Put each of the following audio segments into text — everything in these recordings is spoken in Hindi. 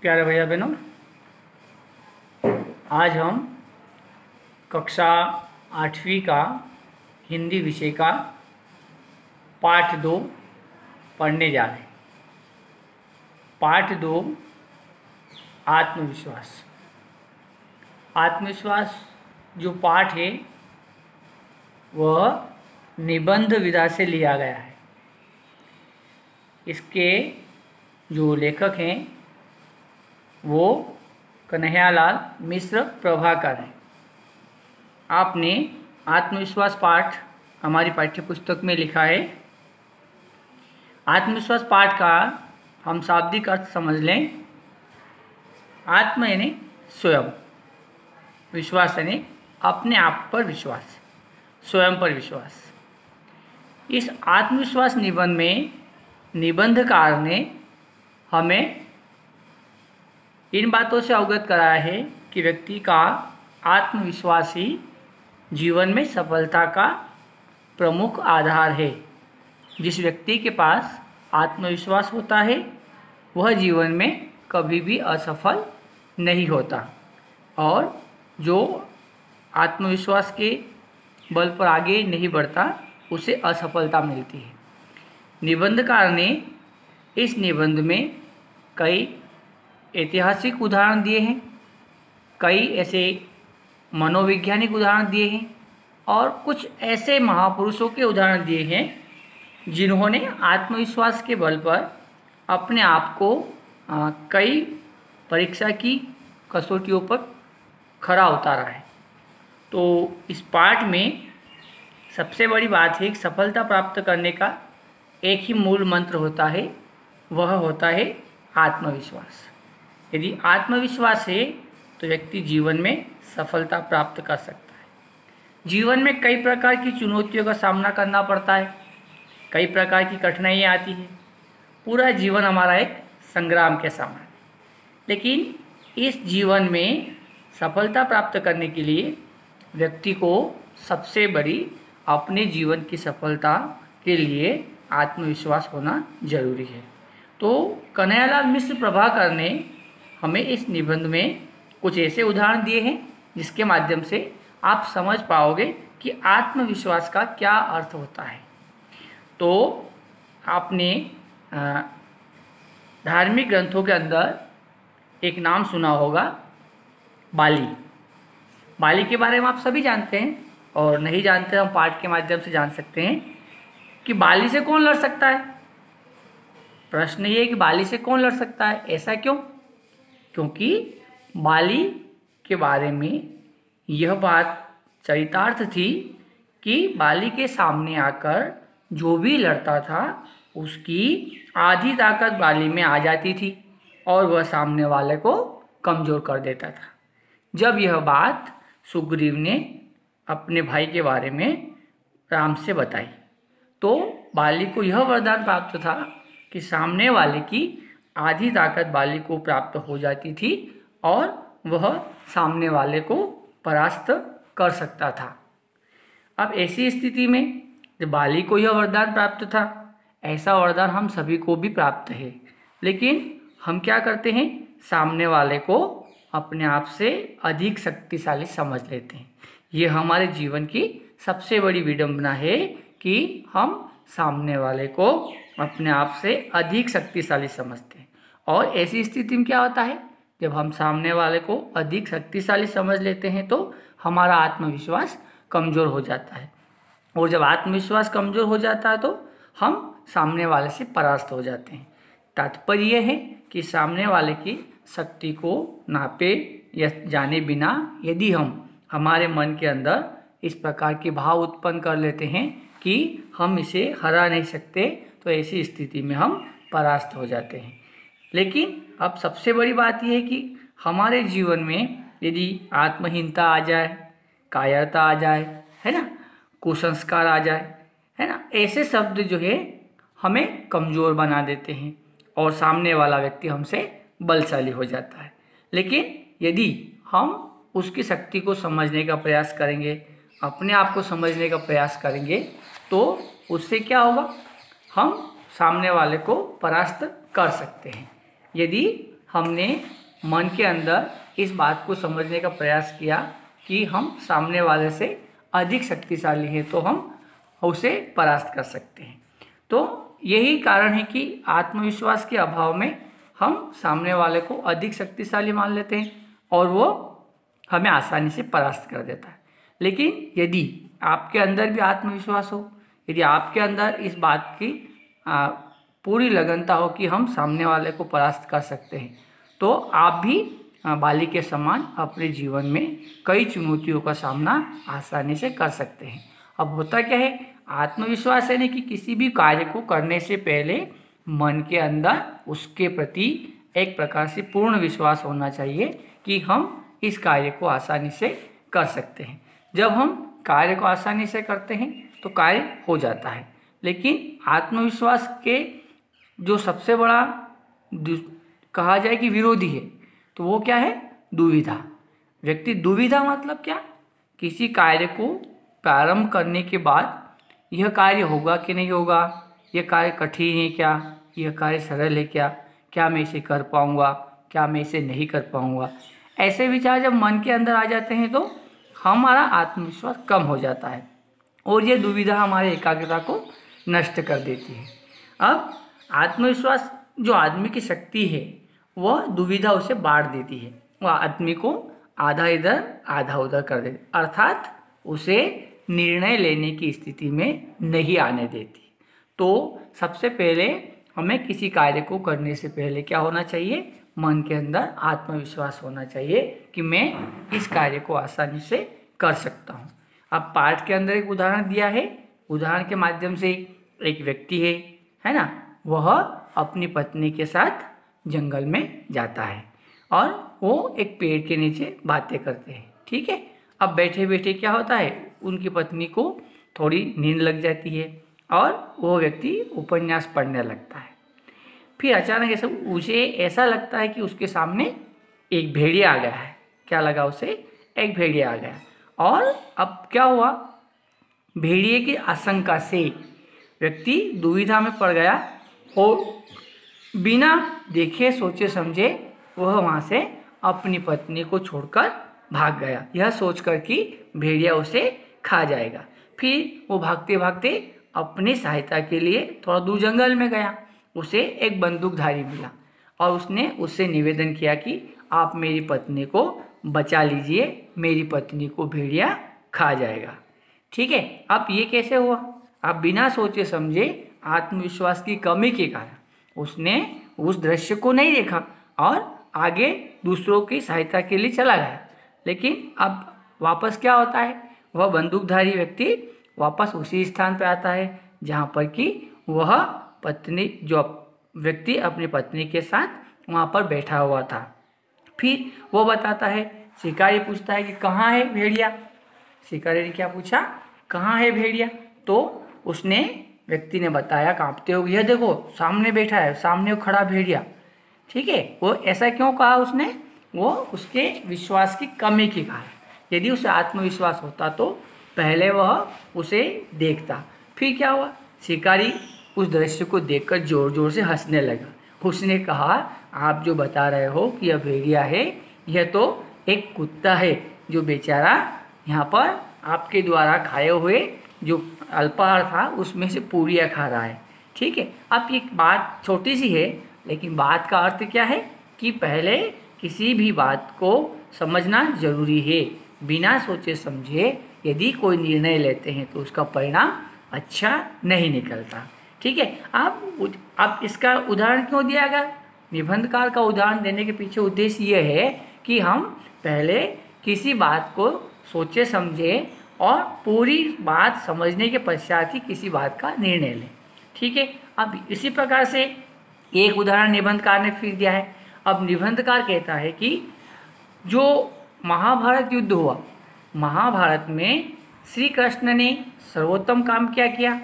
प्यारे भैया बहनों, आज हम कक्षा 8वीं का हिंदी विषय का पाठ 2 पढ़ने जा रहे हैं। पाठ 2 आत्मविश्वास। आत्मविश्वास जो पाठ है वह निबंध विधा से लिया गया है। इसके जो लेखक हैं वो कन्हैयालाल मिश्र प्रभाकर हैं। आपने आत्मविश्वास पाठ हमारी पाठ्यपुस्तक में लिखा है। आत्मविश्वास पाठ का हम शाब्दिक अर्थ समझ लें। आत्म यानी स्वयं, विश्वास यानी अपने आप पर विश्वास, स्वयं पर विश्वास। इस आत्मविश्वास निबंध में निबंधकार ने हमें इन बातों से अवगत कराया है कि व्यक्ति का आत्मविश्वास ही जीवन में सफलता का प्रमुख आधार है। जिस व्यक्ति के पास आत्मविश्वास होता है वह जीवन में कभी भी असफल नहीं होता, और जो आत्मविश्वास के बल पर आगे नहीं बढ़ता उसे असफलता मिलती है। निबंधकार ने इस निबंध में कई ऐतिहासिक उदाहरण दिए हैं, कई ऐसे मनोवैज्ञानिक उदाहरण दिए हैं और कुछ ऐसे महापुरुषों के उदाहरण दिए हैं जिन्होंने आत्मविश्वास के बल पर अपने आप को कई परीक्षा की कसौटियों पर खरा उतारा है। तो इस पाठ में सबसे बड़ी बात है कि सफलता प्राप्त करने का एक ही मूल मंत्र होता है, वह होता है आत्मविश्वास। यदि आत्मविश्वास है तो व्यक्ति जीवन में सफलता प्राप्त कर सकता है। जीवन में कई प्रकार की चुनौतियों का सामना करना पड़ता है, कई प्रकार की कठिनाइयाँ आती हैं। पूरा जीवन हमारा एक संग्राम के समान है, लेकिन इस जीवन में सफलता प्राप्त करने के लिए व्यक्ति को सबसे बड़ी अपने जीवन की सफलता के लिए आत्मविश्वास होना जरूरी है। तो कन्हैयालाल मिश्र प्रभाकर ने हमें इस निबंध में कुछ ऐसे उदाहरण दिए हैं जिसके माध्यम से आप समझ पाओगे कि आत्मविश्वास का क्या अर्थ होता है। तो आपने धार्मिक ग्रंथों के अंदर एक नाम सुना होगा, बाली। बाली के बारे में आप सभी जानते हैं, और नहीं जानते हम पाठ के माध्यम से जान सकते हैं कि बाली से कौन लड़ सकता है। प्रश्न ये है कि बाली से कौन लड़ सकता है। ऐसा क्यों? क्योंकि बाली के बारे में यह बात चरितार्थ थी कि बाली के सामने आकर जो भी लड़ता था उसकी आधी ताकत बाली में आ जाती थी और वह सामने वाले को कमज़ोर कर देता था। जब यह बात सुग्रीव ने अपने भाई के बारे में राम से बताई तो बाली को यह वरदान प्राप्त था कि सामने वाले की आधी ताकत बाली को प्राप्त हो जाती थी और वह सामने वाले को परास्त कर सकता था। अब ऐसी स्थिति में जब बाली को यह वरदान प्राप्त था, ऐसा वरदान हम सभी को भी प्राप्त है, लेकिन हम क्या करते हैं, सामने वाले को अपने आप से अधिक शक्तिशाली समझ लेते हैं। ये हमारे जीवन की सबसे बड़ी विडंबना है कि हम सामने वाले को अपने आप से अधिक शक्तिशाली समझते हैं। और ऐसी स्थिति में क्या होता है, जब हम सामने वाले को अधिक शक्तिशाली समझ लेते हैं तो हमारा आत्मविश्वास कमज़ोर हो जाता है, और जब आत्मविश्वास कमज़ोर हो जाता है तो हम सामने वाले से परास्त हो जाते हैं। तात्पर्य यह है कि सामने वाले की शक्ति को नापे या जाने बिना यदि हम हमारे मन के अंदर इस प्रकार के भाव उत्पन्न कर लेते हैं कि हम इसे हरा नहीं सकते, तो ऐसी स्थिति में हम परास्त हो जाते हैं। लेकिन अब सबसे बड़ी बात यह है कि हमारे जीवन में यदि आत्महीनता आ जाए, कायरता आ जाए, है ना, कुसंस्कार आ जाए, है ना, ऐसे शब्द जो है हमें कमज़ोर बना देते हैं और सामने वाला व्यक्ति हमसे बलशाली हो जाता है। लेकिन यदि हम उसकी शक्ति को समझने का प्रयास करेंगे, अपने आप को समझने का प्रयास करेंगे, तो उससे क्या होगा, हम सामने वाले को परास्त कर सकते हैं। यदि हमने मन के अंदर इस बात को समझने का प्रयास किया कि हम सामने वाले से अधिक शक्तिशाली हैं, तो हम उसे परास्त कर सकते हैं। तो यही कारण है कि आत्मविश्वास के अभाव में हम सामने वाले को अधिक शक्तिशाली मान लेते हैं और वो हमें आसानी से परास्त कर देता है। लेकिन यदि आपके अंदर भी आत्मविश्वास हो, यदि आपके अंदर इस बात की पूरी लगनता हो कि हम सामने वाले को परास्त कर सकते हैं, तो आप भी बाली के समान अपने जीवन में कई चुनौतियों का सामना आसानी से कर सकते हैं। अब होता क्या है, आत्मविश्वास यानी कि किसी भी कार्य को करने से पहले मन के अंदर उसके प्रति एक प्रकार से पूर्ण विश्वास होना चाहिए कि हम इस कार्य को आसानी से कर सकते हैं। जब हम कार्य को आसानी से करते हैं तो कार्य हो जाता है। लेकिन आत्मविश्वास के जो सबसे बड़ा कहा जाए कि विरोधी है, तो वो क्या है, दुविधा। व्यक्ति दुविधा मतलब क्या, किसी कार्य को प्रारंभ करने के बाद यह कार्य होगा कि नहीं होगा, यह कार्य कठिन है क्या, यह कार्य सरल है क्या मैं इसे कर पाऊंगा, क्या मैं इसे नहीं कर पाऊंगा। ऐसे विचार जब मन के अंदर आ जाते हैं तो हमारा आत्मविश्वास कम हो जाता है और ये दुविधा हमारे एकाग्रता को नष्ट कर देती है। अब आत्मविश्वास जो आदमी की शक्ति है वह दुविधा उसे बांट देती है, वह आदमी को आधा इधर आधा उधर कर देती, अर्थात उसे निर्णय लेने की स्थिति में नहीं आने देती। तो सबसे पहले हमें किसी कार्य को करने से पहले क्या होना चाहिए, मन के अंदर आत्मविश्वास होना चाहिए कि मैं इस कार्य को आसानी से कर सकता हूँ। अब पाठ के अंदर एक उदाहरण दिया है, उदाहरण के माध्यम से एक व्यक्ति है ना, वह अपनी पत्नी के साथ जंगल में जाता है और वो एक पेड़ के नीचे बातें करते हैं। ठीक है, अब बैठे बैठे क्या होता है, उनकी पत्नी को थोड़ी नींद लग जाती है और वो व्यक्ति उपन्यास पढ़ने लगता है। फिर अचानक उसे ऐसा लगता है कि उसके सामने एक भेड़िया आ गया है। क्या लगा उसे, एक भेड़िया आ गया। और अब क्या हुआ, भेड़िए की आशंका से व्यक्ति दुविधा में पड़ गया और बिना देखे सोचे समझे वह वहाँ से अपनी पत्नी को छोड़कर भाग गया, यह सोचकर कि भेड़िया उसे खा जाएगा। फिर वो भागते भागते अपनी सहायता के लिए थोड़ा दूर जंगल में गया। उसे एक बंदूकधारी मिला और उसने उससे निवेदन किया कि आप मेरी पत्नी को बचा लीजिए, मेरी पत्नी को भेड़िया खा जाएगा। ठीक है, अब ये कैसे हुआ, आप बिना सोचे समझे आत्मविश्वास की कमी के कारण उसने उस दृश्य को नहीं देखा और आगे दूसरों की सहायता के लिए चला गया। लेकिन अब वापस क्या होता है, वह बंदूकधारी व्यक्ति वापस उसी स्थान पर आता है जहाँ पर कि वह पत्नी, जो व्यक्ति अपनी पत्नी के साथ वहाँ पर बैठा हुआ था। फिर वो बताता है, शिकारी पूछता है कि कहाँ है भेड़िया। शिकारी ने क्या पूछा, कहाँ है भेड़िया। तो उसने व्यक्ति ने बताया कांपते हुए, यह देखो सामने बैठा है, सामने खड़ा भेड़िया। ठीक है, वो ऐसा क्यों कहा उसने, वो उसके विश्वास की कमी के कारण। यदि उसे आत्मविश्वास होता तो पहले वह उसे देखता। फिर क्या हुआ, शिकारी उस दृश्य को देखकर जोर जोर से हंसने लगा। उसने कहा, आप जो बता रहे हो कि यह भेड़िया है, यह तो एक कुत्ता है जो बेचारा यहाँ पर आपके द्वारा खाए हुए जो अल्पाहार था उसमें से पूरियाँ खा रहा है। ठीक है, अब ये बात छोटी सी है लेकिन बात का अर्थ क्या है कि पहले किसी भी बात को समझना जरूरी है। बिना सोचे समझे यदि कोई निर्णय लेते हैं तो उसका परिणाम अच्छा नहीं निकलता। ठीक है, अब इसका उदाहरण क्यों दिया गया, निबंधकार का उदाहरण देने के पीछे उद्देश्य ये है कि हम पहले किसी बात को सोचे समझे और पूरी बात समझने के पश्चात ही किसी बात का निर्णय लें। ठीक है, अब इसी प्रकार से एक उदाहरण निबंधकार ने फिर दिया है। अब निबंधकार कहता है कि जो महाभारत युद्ध हुआ, महाभारत में श्री कृष्ण ने सर्वोत्तम काम क्या किया।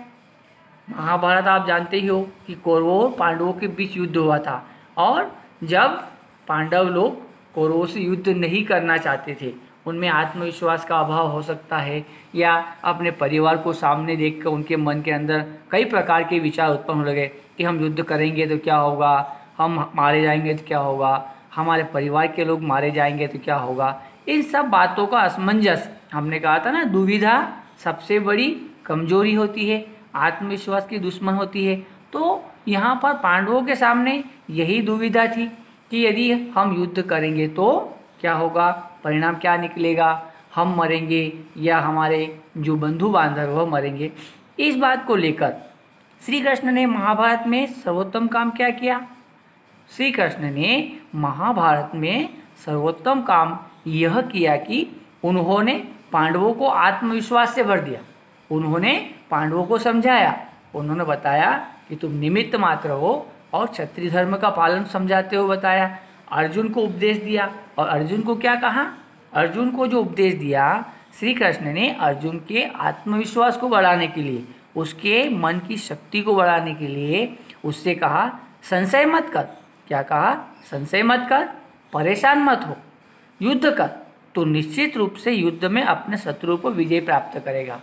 महाभारत आप जानते ही हो कि कौरवों और पांडवों के बीच युद्ध हुआ था और जब पांडव लोग कौरवों से युद्ध नहीं करना चाहते थे, उनमें आत्मविश्वास का अभाव हो सकता है या अपने परिवार को सामने देखकर उनके मन के अंदर कई प्रकार के विचार उत्पन्न हो गए कि हम युद्ध करेंगे तो क्या होगा, हम मारे जाएंगे तो क्या होगा, हमारे परिवार के लोग मारे जाएंगे तो क्या होगा। इन सब बातों का असमंजस, हमने कहा था ना, दुविधा सबसे बड़ी कमजोरी होती है, आत्मविश्वास की दुश्मन होती है। तो यहाँ पर पांडवों के सामने यही दुविधा थी कि यदि हम युद्ध करेंगे तो क्या होगा, परिणाम क्या निकलेगा, हम मरेंगे या हमारे जो बंधु बांधव वह मरेंगे। इस बात को लेकर श्री कृष्ण ने महाभारत में सर्वोत्तम काम क्या किया। श्री कृष्ण ने महाभारत में सर्वोत्तम काम यह किया कि उन्होंने पांडवों को आत्मविश्वास से भर दिया। उन्होंने पांडवों को समझाया, उन्होंने बताया कि तुम निमित्त मात्र हो, और क्षत्रिय धर्म का पालन समझाते हुए बताया। अर्जुन को उपदेश दिया, और अर्जुन को क्या कहा, अर्जुन को जो उपदेश दिया श्री कृष्ण ने, अर्जुन के आत्मविश्वास को बढ़ाने के लिए, उसके मन की शक्ति को बढ़ाने के लिए उससे कहा संशय मत कर। क्या कहा, संशय मत कर, परेशान मत हो, युद्ध कर, तो निश्चित रूप से युद्ध में अपने शत्रु पर विजय प्राप्त करेगा।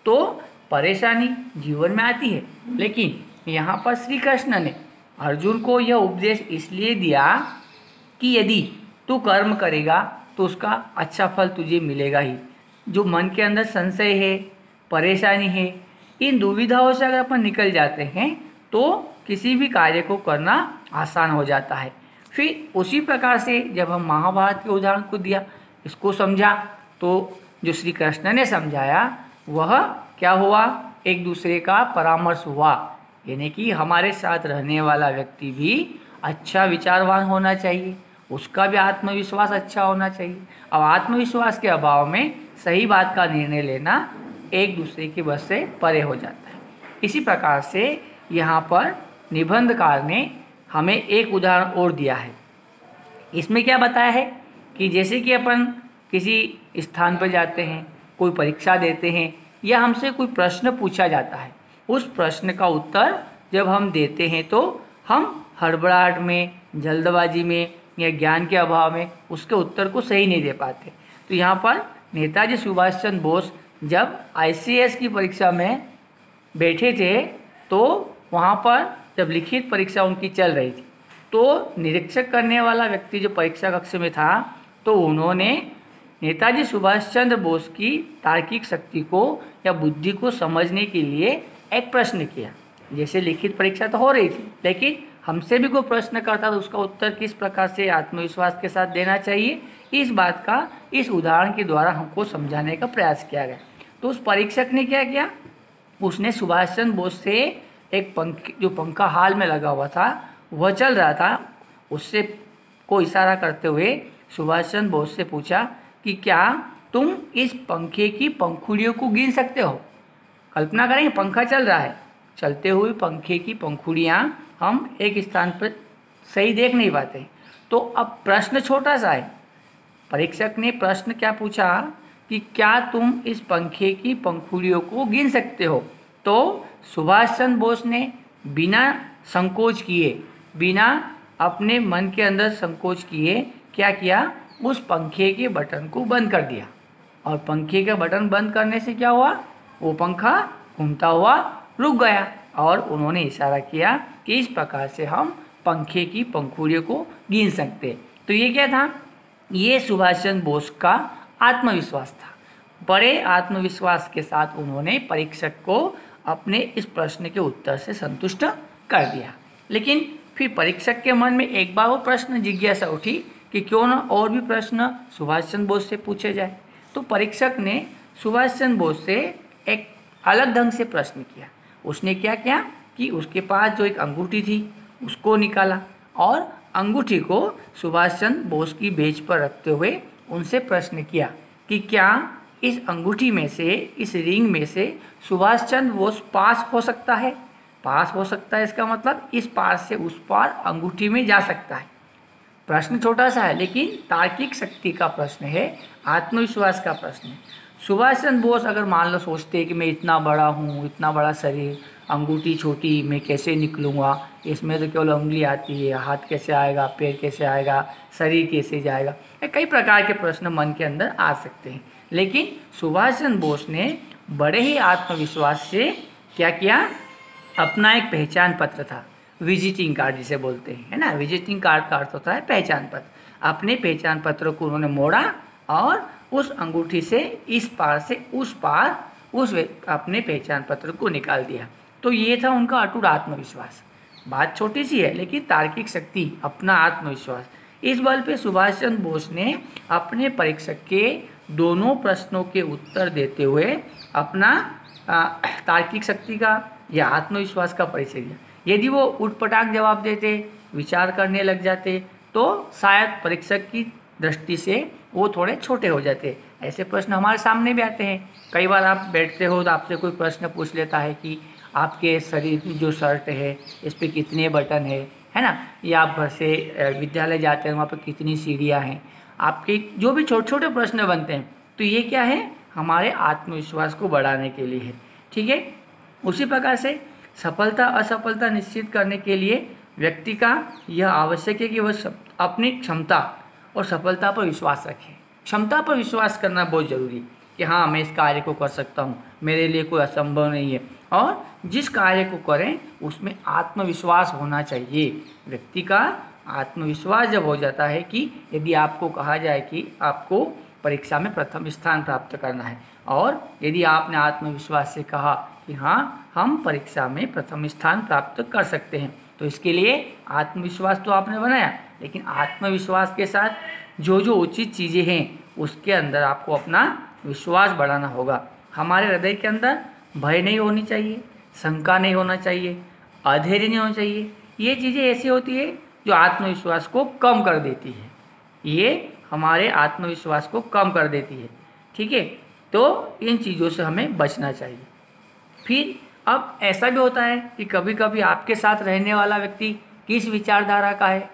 तो परेशानी जीवन में आती है, लेकिन यहाँ पर श्री कृष्ण ने अर्जुन को यह उपदेश इसलिए दिया कि यदि तू कर्म करेगा तो उसका अच्छा फल तुझे मिलेगा ही। जो मन के अंदर संशय है, परेशानी है, इन दुविधाओं से अगर अपन निकल जाते हैं तो किसी भी कार्य को करना आसान हो जाता है। फिर उसी प्रकार से जब हम महाभारत के उदाहरण को दिया, इसको समझा, तो जो श्री कृष्ण ने समझाया वह क्या हुआ, एक दूसरे का परामर्श हुआ। यानी कि हमारे साथ रहने वाला व्यक्ति भी अच्छा विचारवान होना चाहिए, उसका भी आत्मविश्वास अच्छा होना चाहिए। अब आत्मविश्वास के अभाव में सही बात का निर्णय लेना एक दूसरे की बस से परे हो जाता है। इसी प्रकार से यहाँ पर निबंधकार ने हमें एक उदाहरण और दिया है। इसमें क्या बताया है कि जैसे कि अपन किसी स्थान पर जाते हैं, कोई परीक्षा देते हैं, या हमसे कोई प्रश्न पूछा जाता है, उस प्रश्न का उत्तर जब हम देते हैं तो हम हड़बड़ाहट में, जल्दबाजी में या ज्ञान के अभाव में उसके उत्तर को सही नहीं दे पाते। तो यहाँ पर नेताजी सुभाष चंद्र बोस जब ICAS की परीक्षा में बैठे थे तो वहाँ पर जब लिखित परीक्षा उनकी चल रही थी तो निरीक्षक करने वाला व्यक्ति जो परीक्षा कक्ष में था, तो उन्होंने नेताजी सुभाष चंद्र बोस की तार्किक शक्ति को या बुद्धि को समझने के लिए एक प्रश्न किया। जैसे लिखित परीक्षा तो हो रही थी, लेकिन हमसे भी कोई प्रश्न करता तो उसका उत्तर किस प्रकार से आत्मविश्वास के साथ देना चाहिए, इस बात का इस उदाहरण के द्वारा हमको समझाने का प्रयास किया गया। तो उस परीक्षक ने क्या किया, उसने सुभाष चंद्र बोस से एक जो पंखा हाल में लगा हुआ था वह चल रहा था, उससे को इशारा करते हुए सुभाष चंद्र बोस से पूछा कि क्या तुम इस पंखे की पंखुड़ियों को गिन सकते हो। कल्पना करें पंखा चल रहा है, चलते हुए पंखे की पंखुड़ियाँ हम एक स्थान पर सही देख नहीं पाते। तो अब प्रश्न छोटा सा है, परीक्षक ने प्रश्न क्या पूछा कि क्या तुम इस पंखे की पंखुड़ियों को गिन सकते हो। तो सुभाष चंद्र बोस ने बिना संकोच किए, बिना अपने मन के अंदर संकोच किए क्या किया, उस पंखे के बटन को बंद कर दिया। और पंखे का बटन बंद करने से क्या हुआ, वो पंखा घूमता हुआ रुक गया। और उन्होंने इशारा किया कि इस प्रकार से हम पंखे की पंखुड़ियों को गिन सकते। तो ये क्या था, ये सुभाष चंद्र बोस का आत्मविश्वास था। बड़े आत्मविश्वास के साथ उन्होंने परीक्षक को अपने इस प्रश्न के उत्तर से संतुष्ट कर दिया। लेकिन फिर परीक्षक के मन में एक बार वो प्रश्न जिज्ञासा उठी कि क्यों ना और भी प्रश्न सुभाष चंद्र बोस से पूछे जाए। तो परीक्षक ने सुभाष चंद्र बोस से एक अलग ढंग से प्रश्न किया। उसने क्या किया कि उसके पास जो एक अंगूठी थी उसको निकाला और अंगूठी को सुभाष चंद्र बोस की बेंच पर रखते हुए उनसे प्रश्न किया कि क्या इस अंगूठी में से, इस रिंग में से सुभाष चंद्र बोस पास हो सकता है। पास हो सकता है इसका मतलब इस पार से उस पार अंगूठी में जा सकता है। प्रश्न छोटा सा है लेकिन तार्किक शक्ति का प्रश्न है, आत्मविश्वास का प्रश्न है। सुभाष चंद्र बोस अगर मान लो सोचते हैं कि मैं इतना बड़ा हूँ, इतना बड़ा शरीर, अंगूठी छोटी, मैं कैसे निकलूँगा, इसमें तो केवल उंगली आती है, हाथ कैसे आएगा, पैर कैसे आएगा, शरीर कैसे जाएगा, कई प्रकार के प्रश्न मन के अंदर आ सकते हैं। लेकिन सुभाष चंद्र बोस ने बड़े ही आत्मविश्वास से क्या किया, अपना एक पहचान पत्र था, विजिटिंग कार्ड जिसे बोलते हैं, है ना। विजिटिंग कार्ड का अर्थ होता है पहचान पत्र। अपने पहचान पत्र को उन्होंने मोड़ा और उस अंगूठी से इस पार से उस पार अपने पहचान पत्र को निकाल दिया। तो ये था उनका अटूट आत्मविश्वास। बात छोटी सी है लेकिन तार्किक शक्ति, अपना आत्मविश्वास। इस बल पे सुभाष चंद्र बोस ने अपने परीक्षक के दोनों प्रश्नों के उत्तर देते हुए अपना तार्किक शक्ति का या आत्मविश्वास का परिचय दिया। यदि वो उटपटांग जवाब देते, विचार करने लग जाते, तो शायद परीक्षक की दृष्टि से वो थोड़े छोटे हो जाते। ऐसे प्रश्न हमारे सामने भी आते हैं। कई बार आप बैठते हो तो आपसे कोई प्रश्न पूछ लेता है कि आपके शरीर की जो शर्ट है इस पर कितने बटन है ना, या आप घर से विद्यालय जाते हैं वहाँ पर कितनी सीढ़ियाँ हैं। आपके जो भी छोटे छोटे प्रश्न बनते हैं, तो ये क्या है, हमारे आत्मविश्वास को बढ़ाने के लिए है। ठीक है। उसी प्रकार से सफलता असफलता निश्चित करने के लिए व्यक्ति का यह आवश्यक है कि वह अपनी क्षमता और सफलता पर विश्वास रखे। क्षमता पर विश्वास करना बहुत ज़रूरी है कि हाँ, मैं इस कार्य को कर सकता हूँ, मेरे लिए कोई असंभव नहीं है। और जिस कार्य को करें उसमें आत्मविश्वास होना चाहिए। व्यक्ति का आत्मविश्वास जब हो जाता है कि यदि आपको कहा जाए कि आपको परीक्षा में प्रथम स्थान प्राप्त करना है, और यदि आपने आत्मविश्वास से कहा कि हाँ, हम परीक्षा में प्रथम स्थान प्राप्त कर सकते हैं, तो इसके लिए आत्मविश्वास तो आपने बनाया, लेकिन आत्मविश्वास के साथ जो जो उचित चीज़ें हैं उसके अंदर आपको अपना विश्वास बढ़ाना होगा। हमारे हृदय के अंदर भय नहीं होनी चाहिए, शंका नहीं होना चाहिए, अधैर्य नहीं होना चाहिए। ये चीज़ें ऐसी होती है जो आत्मविश्वास को कम कर देती है। ये हमारे आत्मविश्वास को कम कर देती है। ठीक है। तो इन चीज़ों से हमें बचना चाहिए। फिर अब ऐसा भी होता है कि कभी कभी आपके साथ रहने वाला व्यक्ति किस विचारधारा का है।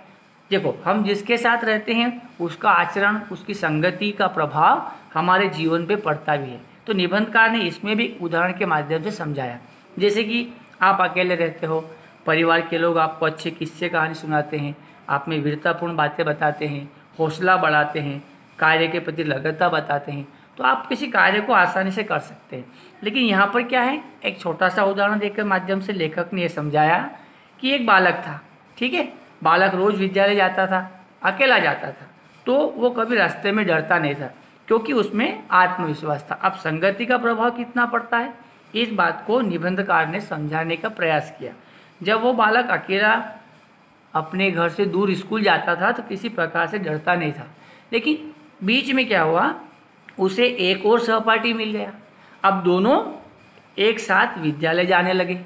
देखो, हम जिसके साथ रहते हैं उसका आचरण, उसकी संगति का प्रभाव हमारे जीवन पे पड़ता भी है। तो निबंधकार ने इसमें भी उदाहरण के माध्यम से समझाया। जैसे कि आप अकेले रहते हो, परिवार के लोग आपको अच्छे किस्से कहानी सुनाते हैं, आप में वीरतापूर्ण बातें बताते हैं, हौसला बढ़ाते हैं, कार्य के प्रति लगनता बताते हैं, तो आप किसी कार्य को आसानी से कर सकते हैं। लेकिन यहाँ पर क्या है, एक छोटा सा उदाहरण देकर माध्यम से लेखक ने यह समझाया कि एक बालक था। ठीक है। बालक रोज़ विद्यालय जाता था, अकेला जाता था, तो वो कभी रास्ते में डरता नहीं था क्योंकि उसमें आत्मविश्वास था। अब संगति का प्रभाव कितना पड़ता है, इस बात को निबंधकार ने समझाने का प्रयास किया। जब वो बालक अकेला अपने घर से दूर स्कूल जाता था तो किसी प्रकार से डरता नहीं था, लेकिन बीच में क्या हुआ, उसे एक और सहपाठी मिल गया। अब दोनों एक साथ विद्यालय जाने लगे।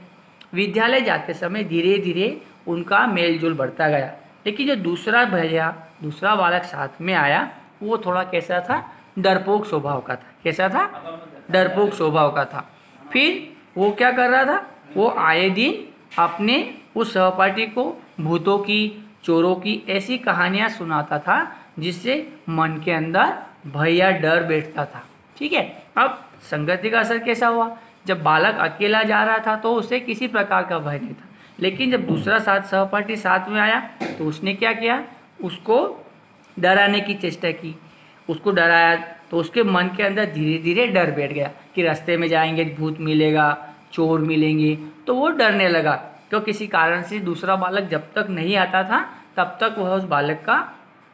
विद्यालय जाते समय धीरे धीरे उनका मेलजोल बढ़ता गया। लेकिन जो दूसरा बालक साथ में आया वो थोड़ा कैसा था, डरपोक स्वभाव का था। कैसा था, डरपोक स्वभाव का था। फिर वो क्या कर रहा था, वो आए दिन अपने उस सहपाठी को भूतों की, चोरों की ऐसी कहानियाँ सुनाता था जिससे मन के अंदर भय या डर बैठता था। ठीक है। अब संगति का असर कैसा हुआ, जब बालक अकेला जा रहा था तो उसे किसी प्रकार का भय नहीं था, लेकिन जब दूसरा सहपाठी साथ में आया तो उसने क्या किया, उसको डराने की चेष्टा की, उसको डराया, तो उसके मन के अंदर धीरे धीरे डर बैठ गया कि रास्ते में जाएंगे भूत मिलेगा, चोर मिलेंगे, तो वो डरने लगा। तो किसी कारण से दूसरा बालक जब तक नहीं आता था तब तक वह उस बालक का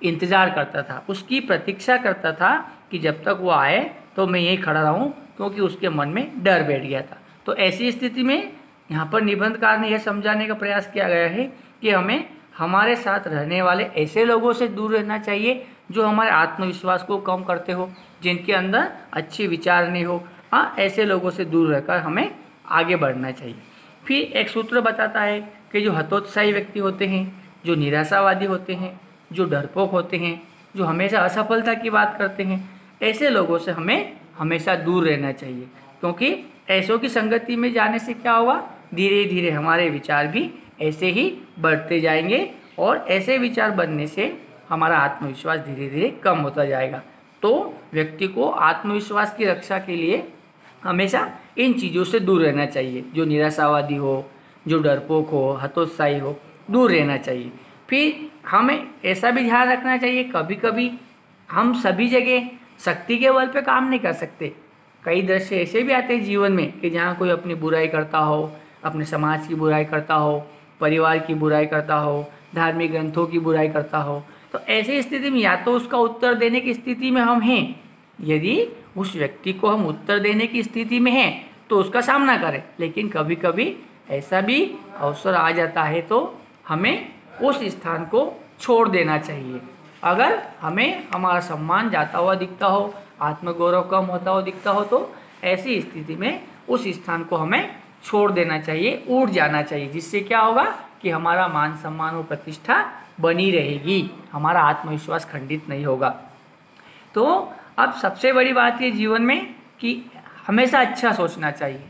इंतज़ार करता था, उसकी प्रतीक्षा करता था कि जब तक वो आए तो मैं यहीं खड़ा रहूं, क्योंकि उसके मन में डर बैठ गया था। तो ऐसी स्थिति में यहाँ पर निबंधकार ने यह समझाने का प्रयास किया गया है कि हमें हमारे साथ रहने वाले ऐसे लोगों से दूर रहना चाहिए जो हमारे आत्मविश्वास को कम करते हो, जिनके अंदर अच्छे विचार नहीं हो। हाँ, ऐसे लोगों से दूर रहकर हमें आगे बढ़ना चाहिए। फिर एक सूत्र बताता है कि जो हतोत्साही व्यक्ति होते हैं, जो निराशावादी होते हैं, जो डरपोक होते हैं, जो हमेशा असफलता की बात करते हैं, ऐसे लोगों से हमें हमेशा दूर रहना चाहिए, क्योंकि ऐसों की संगति में जाने से क्या होगा, धीरे धीरे हमारे विचार भी ऐसे ही बढ़ते जाएंगे और ऐसे विचार बनने से हमारा आत्मविश्वास धीरे धीरे कम होता जाएगा। तो व्यक्ति को आत्मविश्वास की रक्षा के लिए हमेशा इन चीज़ों से दूर रहना चाहिए। जो निराशावादी हो, जो डरपोक हो, हतोत्साही हो, दूर रहना चाहिए। फिर हमें ऐसा भी ध्यान रखना चाहिए, कभी कभी हम सभी जगह शक्ति के बल पे काम नहीं कर सकते। कई दृश्य ऐसे भी आते हैं जीवन में कि जहाँ कोई अपनी बुराई करता हो, अपने समाज की बुराई करता हो, परिवार की बुराई करता हो, धार्मिक ग्रंथों की बुराई करता हो, तो ऐसी स्थिति में या तो उसका उत्तर देने की स्थिति में हम हैं, यदि उस व्यक्ति को हम उत्तर देने की स्थिति में हैं तो उसका सामना करें। लेकिन कभी कभी ऐसा भी अवसर आ जाता है तो हमें उस स्थान को छोड़ देना चाहिए। अगर हमें हमारा सम्मान जाता हुआ दिखता हो, आत्मगौरव कम होता हुआ दिखता हो, तो ऐसी स्थिति में उस स्थान को हमें छोड़ देना चाहिए, उठ जाना चाहिए, जिससे क्या होगा कि हमारा मान सम्मान और प्रतिष्ठा बनी रहेगी, हमारा आत्मविश्वास खंडित नहीं होगा। तो अब सबसे बड़ी बात ये जीवन में कि हमेशा अच्छा सोचना चाहिए,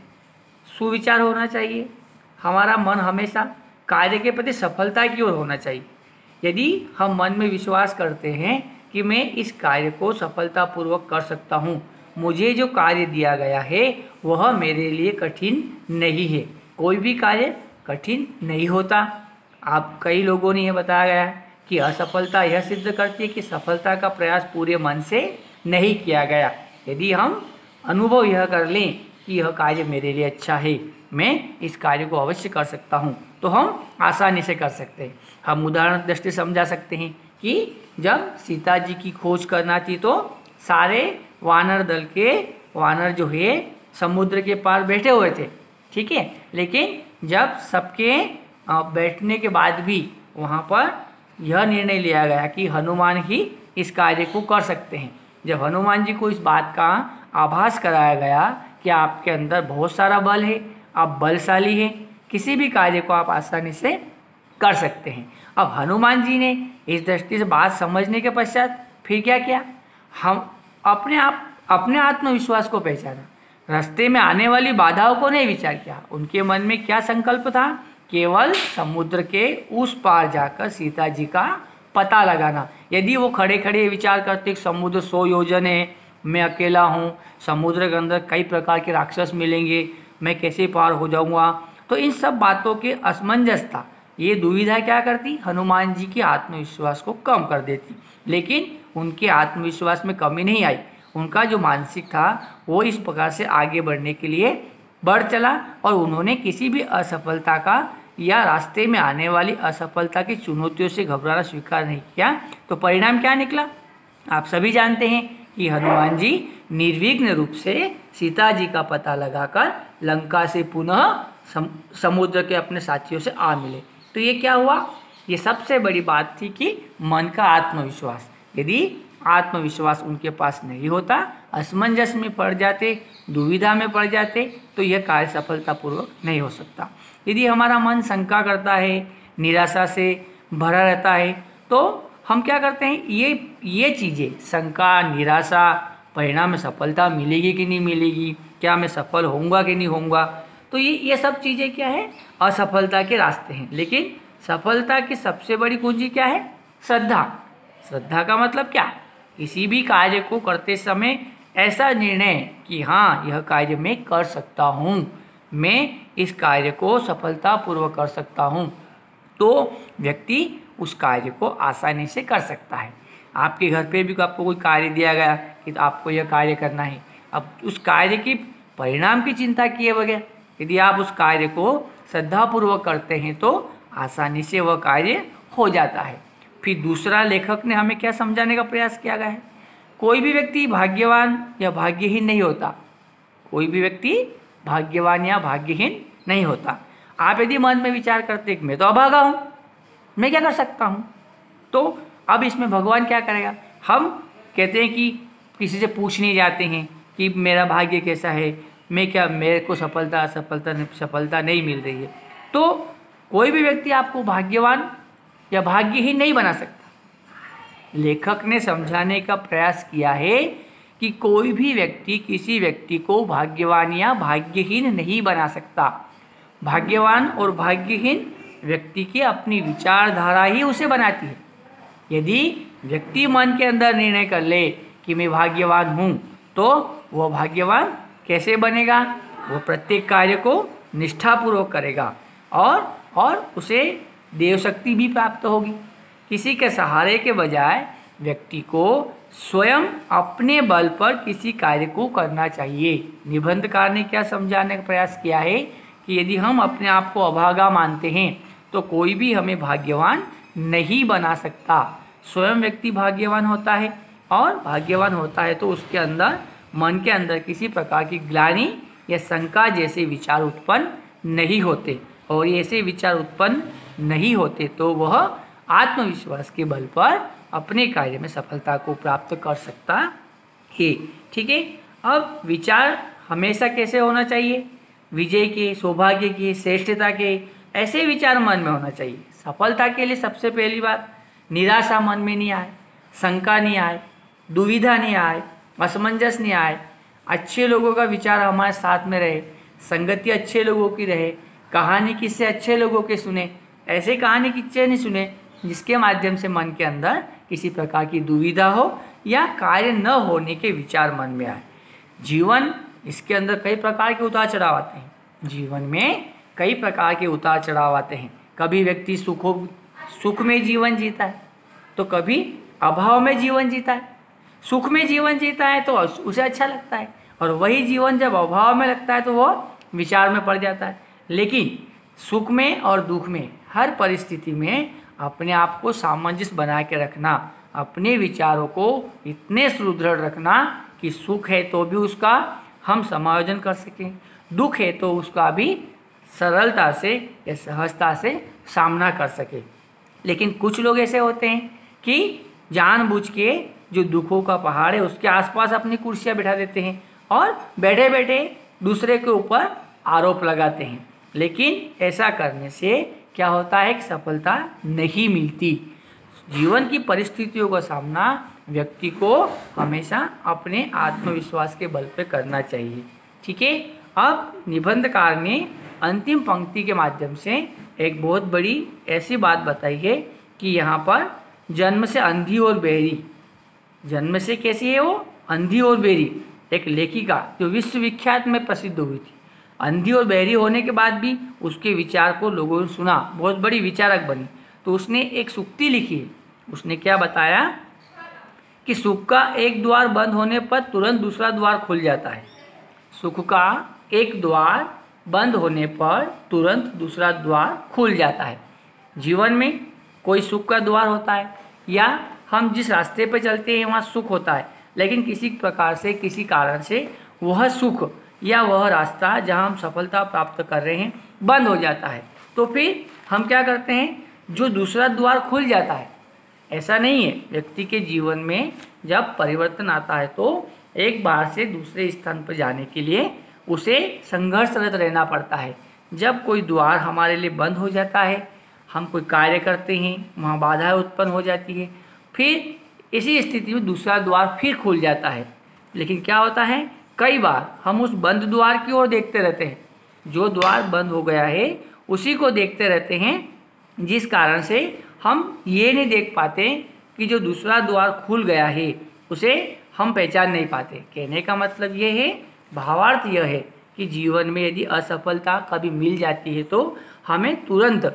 सुविचार होना चाहिए, हमारा मन हमेशा कार्य के प्रति सफलता की ओर होना चाहिए। यदि हम मन में विश्वास करते हैं कि मैं इस कार्य को सफलतापूर्वक कर सकता हूँ, मुझे जो कार्य दिया गया है वह मेरे लिए कठिन नहीं है। कोई भी कार्य कठिन नहीं होता। आप कई लोगों ने यह बताया गया है कि असफलता यह सिद्ध करती है कि सफलता का प्रयास पूरे मन से नहीं किया गया। यदि हम अनुभव यह कर लें कि यह कार्य मेरे लिए अच्छा है, मैं इस कार्य को अवश्य कर सकता हूँ, तो हम आसानी से कर सकते हैं। हम उदाहरण दृष्टि समझा सकते हैं कि जब सीता जी की खोज करना थी तो सारे वानर दल के वानर जो है समुद्र के पार बैठे हुए थे, ठीक है। लेकिन जब सबके बैठने के बाद भी वहाँ पर यह निर्णय लिया गया कि हनुमान ही इस कार्य को कर सकते हैं। जब हनुमान जी को इस बात का आभास कराया गया कि आपके अंदर बहुत सारा बल है, आप बलशाली हैं, किसी भी कार्य को आप आसानी से कर सकते हैं। अब हनुमान जी ने इस दृष्टि से बात समझने के पश्चात फिर क्या किया, हम अपने आत्मविश्वास को पहचाना, रास्ते में आने वाली बाधाओं को नहीं विचार किया। उनके मन में क्या संकल्प था, केवल समुद्र के उस पार जाकर सीता जी का पता लगाना। यदि वो खड़े खड़े विचार करते समुद्र 100 योजन है, मैं अकेला हूँ, समुद्र के अंदर कई प्रकार के राक्षस मिलेंगे, मैं कैसे पार हो जाऊँगा, तो इन सब बातों के असमंजसता, ये दुविधा क्या करती, हनुमान जी के आत्मविश्वास को कम कर देती। लेकिन उनके आत्मविश्वास में कमी नहीं आई, उनका जो मानसिक था वो इस प्रकार से आगे बढ़ने के लिए बढ़ चला और उन्होंने किसी भी असफलता का या रास्ते में आने वाली असफलता की चुनौतियों से घबराना स्वीकार नहीं किया। तो परिणाम क्या निकला, आप सभी जानते हैं कि हनुमान जी निर्विघ्न रूप से सीता जी का पता लगाकर लंका से पुनः समुद्र के अपने साथियों से आ मिले। तो ये क्या हुआ, ये सबसे बड़ी बात थी कि मन का आत्मविश्वास। यदि आत्मविश्वास उनके पास नहीं होता, असमंजस में पड़ जाते, दुविधा में पड़ जाते, तो यह कार्य सफलतापूर्वक नहीं हो सकता। यदि हमारा मन शंका करता है, निराशा से भरा रहता है, तो हम क्या करते हैं, ये चीज़ें, शंका, निराशा, परिणाम में सफलता मिलेगी कि नहीं मिलेगी, क्या मैं सफल होऊंगा कि नहीं होऊंगा, तो ये सब चीज़ें क्या है, असफलता के रास्ते हैं। लेकिन सफलता की सबसे बड़ी कुंजी क्या है, श्रद्धा। श्रद्धा का मतलब क्या, किसी भी कार्य को करते समय ऐसा निर्णय कि हाँ, यह कार्य मैं कर सकता हूँ, मैं इस कार्य को सफलतापूर्वक कर सकता हूँ, तो व्यक्ति उस कार्य को आसानी से कर सकता है। आपके घर पे भी आपको कोई कार्य दिया गया कि आपको यह कार्य करना है, अब उस कार्य की परिणाम की चिंता किए बगैर यदि आप उस कार्य को श्रद्धापूर्वक करते हैं तो आसानी से वह कार्य हो जाता है। फिर दूसरा लेखक ने हमें क्या समझाने का प्रयास किया गया है, कोई भी व्यक्ति भाग्यवान या भाग्यहीन नहीं होता, कोई भी व्यक्ति भाग्यवान या भाग्यहीन नहीं होता। आप यदि मन में विचार करते कि मैं तो अभागा हूँ, मैं क्या कर सकता हूँ, तो अब इसमें भगवान क्या करेगा, हम कहते हैं कि किसी से पूछने जाते हैं कि मेरा भाग्य कैसा है, मैं क्या, मेरे को सफलता नहीं मिल रही है, तो कोई भी व्यक्ति आपको भाग्यवान या भाग्यहीन नहीं बना सकता। लेखक ने समझाने का प्रयास किया है कि कोई भी व्यक्ति किसी व्यक्ति को भाग्यवान या भाग्यहीन नहीं बना सकता। भाग्यवान और भाग्यहीन व्यक्ति की अपनी विचारधारा ही उसे बनाती है। यदि व्यक्ति मन के अंदर निर्णय कर ले कि मैं भाग्यवान हूँ, तो वह भाग्यवान कैसे बनेगा, वो प्रत्येक कार्य को निष्ठापूर्वक करेगा और उसे देव शक्ति भी प्राप्त होगी। किसी के सहारे के बजाय व्यक्ति को स्वयं अपने बल पर किसी कार्य को करना चाहिए। निबंधकार ने क्या समझाने का प्रयास किया है कि यदि हम अपने आप को अभागा मानते हैं तो कोई भी हमें भाग्यवान नहीं बना सकता। स्वयं व्यक्ति भाग्यवान होता है, और भाग्यवान होता है तो उसके अंदर, मन के अंदर किसी प्रकार की ग्लानि या शंका जैसे विचार उत्पन्न नहीं होते, और ऐसे विचार उत्पन्न नहीं होते तो वह आत्मविश्वास के बल पर अपने कार्य में सफलता को प्राप्त कर सकता है। ठीक है। अब विचार हमेशा कैसे होना चाहिए? विजय के, सौभाग्य के, श्रेष्ठता के, ऐसे विचार मन में होना चाहिए। सफलता के लिए सबसे पहली बात, निराशा मन में नहीं आए, शंका नहीं आए, दुविधा नहीं आए, असमंजस नहीं आए, अच्छे लोगों का विचार हमारे साथ में रहे, संगति अच्छे लोगों की रहे, कहानी किससे अच्छे लोगों के सुने, ऐसे कहानी किससे नहीं सुने जिसके माध्यम से मन के अंदर किसी प्रकार की दुविधा हो या कार्य न होने के विचार मन में आए। जीवन, इसके अंदर कई प्रकार के उतार चढ़ाव आते हैं। जीवन में कई प्रकार के उतार चढ़ाव आते हैं। कभी व्यक्ति सुख में जीवन जीता है, तो कभी अभाव में जीवन जीता है। सुख में जीवन जीता है तो उसे अच्छा लगता है, और वही जीवन जब अभाव में लगता है तो वो विचार में पड़ जाता है। लेकिन सुख में और दुख में, हर परिस्थिति में अपने आप को सामंजस्य बना के रखना, अपने विचारों को इतने सुदृढ़ रखना कि सुख है तो भी उसका हम समायोजन कर सकें, दुख है तो उसका भी सरलता से या सहजता से सामना कर सके। लेकिन कुछ लोग ऐसे होते हैं कि जानबूझ के जो दुखों का पहाड़ है उसके आसपास अपनी कुर्सियां बिठा देते हैं और बैठे बैठे दूसरे के ऊपर आरोप लगाते हैं। लेकिन ऐसा करने से क्या होता है कि सफलता नहीं मिलती। जीवन की परिस्थितियों का सामना व्यक्ति को हमेशा अपने आत्मविश्वास के बल पर करना चाहिए। ठीक है। अब निबंधकार ने अंतिम पंक्ति के माध्यम से एक बहुत बड़ी ऐसी बात बताई है कि यहाँ पर जन्म से अंधी और बहरी, जन्म से कैसी है वो? अंधी और बहरी, एक लेखिका जो विश्वविख्यात में प्रसिद्ध हुई थी। अंधी और बहरी होने के बाद भी उसके विचार को लोगों ने सुना, बहुत बड़ी विचारक बनी। तो उसने एक सूक्ति लिखी है। उसने क्या बताया कि सुख का एक द्वार बंद होने पर तुरंत दूसरा द्वार खुल जाता है। सुख का एक द्वार बंद होने पर तुरंत दूसरा द्वार खुल जाता है। जीवन में कोई सुख का द्वार होता है, या हम जिस रास्ते पर चलते हैं वहाँ सुख होता है, लेकिन किसी प्रकार से, किसी कारण से वह सुख या वह रास्ता जहाँ हम सफलता प्राप्त कर रहे हैं बंद हो जाता है। तो फिर हम क्या करते हैं? जो दूसरा द्वार खुल जाता है, ऐसा नहीं है। व्यक्ति के जीवन में जब परिवर्तन आता है तो एक बार से दूसरे स्थान पर जाने के लिए उसे संघर्षरत रहना पड़ता है। जब कोई द्वार हमारे लिए बंद हो जाता है, हम कोई कार्य करते हैं, वहाँ बाधाएं उत्पन्न हो जाती है, फिर इसी स्थिति में दूसरा द्वार फिर खुल जाता है। लेकिन क्या होता है, कई बार हम उस बंद द्वार की ओर देखते रहते हैं। जो द्वार बंद हो गया है उसी को देखते रहते हैं, जिस कारण से हम ये नहीं देख पाते कि जो दूसरा द्वार खुल गया है उसे हम पहचान नहीं पाते। कहने का मतलब ये है, भावार्थ यह है कि जीवन में यदि असफलता कभी मिल जाती है तो हमें तुरंत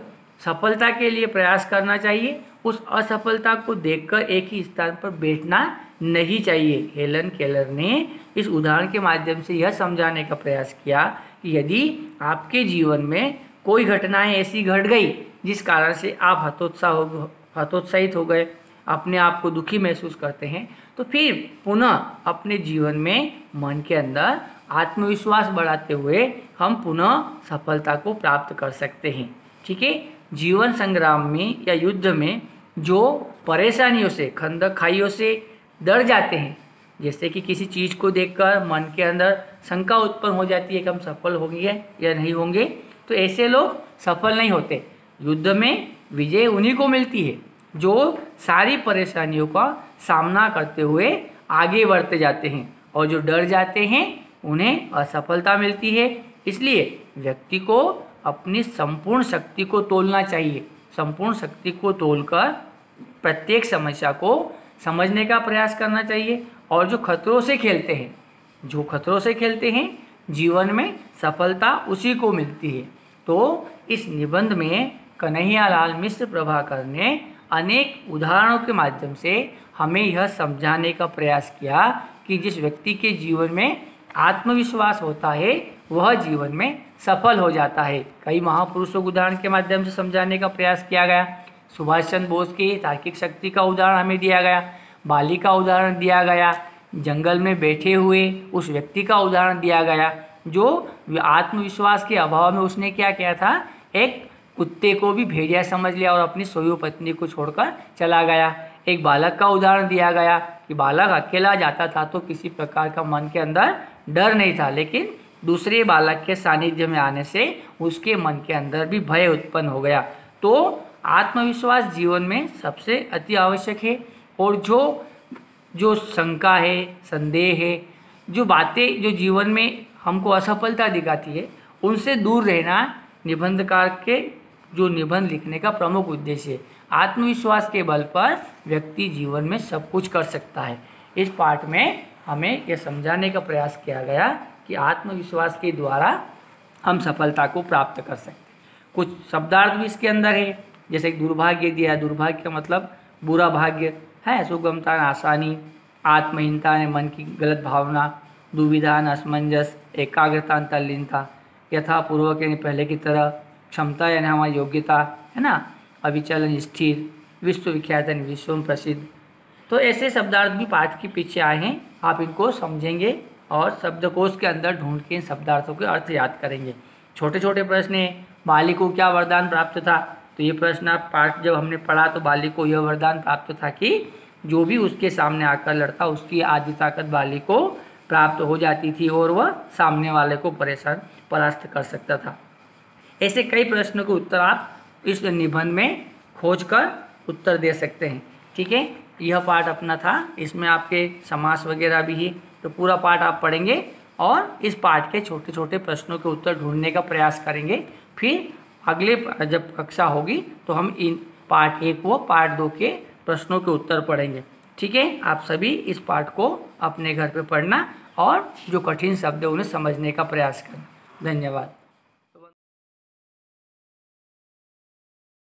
सफलता के लिए प्रयास करना चाहिए। उस असफलता को देखकर एक ही स्थान पर बैठना नहीं चाहिए। हेलन केलर ने इस उदाहरण के माध्यम से यह समझाने का प्रयास किया कि यदि आपके जीवन में कोई घटनाएं ऐसी घट गई जिस कारण से आप हतोत्साहित हो गए, अपने आप को दुखी महसूस करते हैं, तो फिर पुनः अपने जीवन में मन के अंदर आत्मविश्वास बढ़ाते हुए हम पुनः सफलता को प्राप्त कर सकते हैं। ठीक है। जीवन संग्राम में या युद्ध में जो परेशानियों से, खंदक खाइयों से डर जाते हैं, जैसे कि किसी चीज़ को देखकर मन के अंदर शंका उत्पन्न हो जाती है कि हम सफल होंगे या नहीं होंगे, तो ऐसे लोग सफल नहीं होते। युद्ध में विजय उन्हीं को मिलती है जो सारी परेशानियों का सामना करते हुए आगे बढ़ते जाते हैं, और जो डर जाते हैं उन्हें असफलता मिलती है। इसलिए व्यक्ति को अपनी संपूर्ण शक्ति को तोलना चाहिए। संपूर्ण शक्ति को तोलकर प्रत्येक समस्या को समझने का प्रयास करना चाहिए, और जो खतरों से खेलते हैं जीवन में सफलता उसी को मिलती है। तो इस निबंध में कन्हैयालाल मिश्र प्रभाकर ने अनेक उदाहरणों के माध्यम से हमें यह समझाने का प्रयास किया कि जिस व्यक्ति के जीवन में आत्मविश्वास होता है वह जीवन में सफल हो जाता है। कई महापुरुषों के उदाहरण के माध्यम से समझाने का प्रयास किया गया। सुभाष चंद्र बोस की तार्किक शक्ति का उदाहरण हमें दिया गया, बाली का उदाहरण दिया गया, जंगल में बैठे हुए उस व्यक्ति का उदाहरण दिया गया जो आत्मविश्वास के अभाव में उसने क्या किया था, एक कुत्ते को भी भेड़िया समझ लिया और अपनी सोई पत्नी को छोड़कर चला गया। एक बालक का उदाहरण दिया गया कि बालक अकेला जाता था तो किसी प्रकार का मन के अंदर डर नहीं था, लेकिन दूसरे बालक के सानिध्य में आने से उसके मन के अंदर भी भय उत्पन्न हो गया। तो आत्मविश्वास जीवन में सबसे अति आवश्यक है। और जो शंका है, संदेह है, जो बातें जो जीवन में हमको असफलता दिखाती है, उनसे दूर रहना निबंधकार के जो निबंध लिखने का प्रमुख उद्देश्य है। आत्मविश्वास के बल पर व्यक्ति जीवन में सब कुछ कर सकता है। इस पाठ में हमें यह समझाने का प्रयास किया गया कि आत्मविश्वास के द्वारा हम सफलता को प्राप्त कर सकते हैं। कुछ शब्दार्थ भी इसके अंदर है, जैसे दुर्भाग्य दिया है। दुर्भाग्य का मतलब बुरा भाग्य है, सुगमता ने आसानी, आत्महीनता ने मन की गलत भावना, दुविधा न असमंजस, एकाग्रता तल्लीनता, यथापूर्वक यानी पहले की तरह, क्षमता यानी हमारी योग्यता है ना, अविचलन स्थिर, विश्वविख्यात यानी विश्व में प्रसिद्ध। तो ऐसे शब्दार्थ भी पाठ के पीछे आए हैं, आप इनको समझेंगे और शब्दकोश के अंदर ढूंढ के इन शब्दार्थों के अर्थ याद करेंगे। छोटे छोटे प्रश्न हैं, बाली को क्या वरदान प्राप्त था, तो ये प्रश्न आप पाठ जब हमने पढ़ा तो बाली को यह वरदान प्राप्त था कि जो भी उसके सामने आकर लड़ता उसकी आधी ताकत बाली को प्राप्त हो जाती थी और वह सामने वाले को परास्त कर सकता था। ऐसे कई प्रश्नों के उत्तर आप इस निबंध में खोजकर उत्तर दे सकते हैं। ठीक है, यह पाठ अपना था, इसमें आपके समास वगैरह भी है, तो पूरा पाठ आप पढ़ेंगे और इस पाठ के छोटे छोटे प्रश्नों के उत्तर ढूंढने का प्रयास करेंगे। फिर अगले जब कक्षा होगी तो हम इन पार्ट 1 व पार्ट 2 के प्रश्नों के उत्तर पढ़ेंगे। ठीक है, आप सभी इस पाठ को अपने घर पे पढ़ना और जो कठिन शब्द है उन्हें समझने का प्रयास करना। धन्यवाद।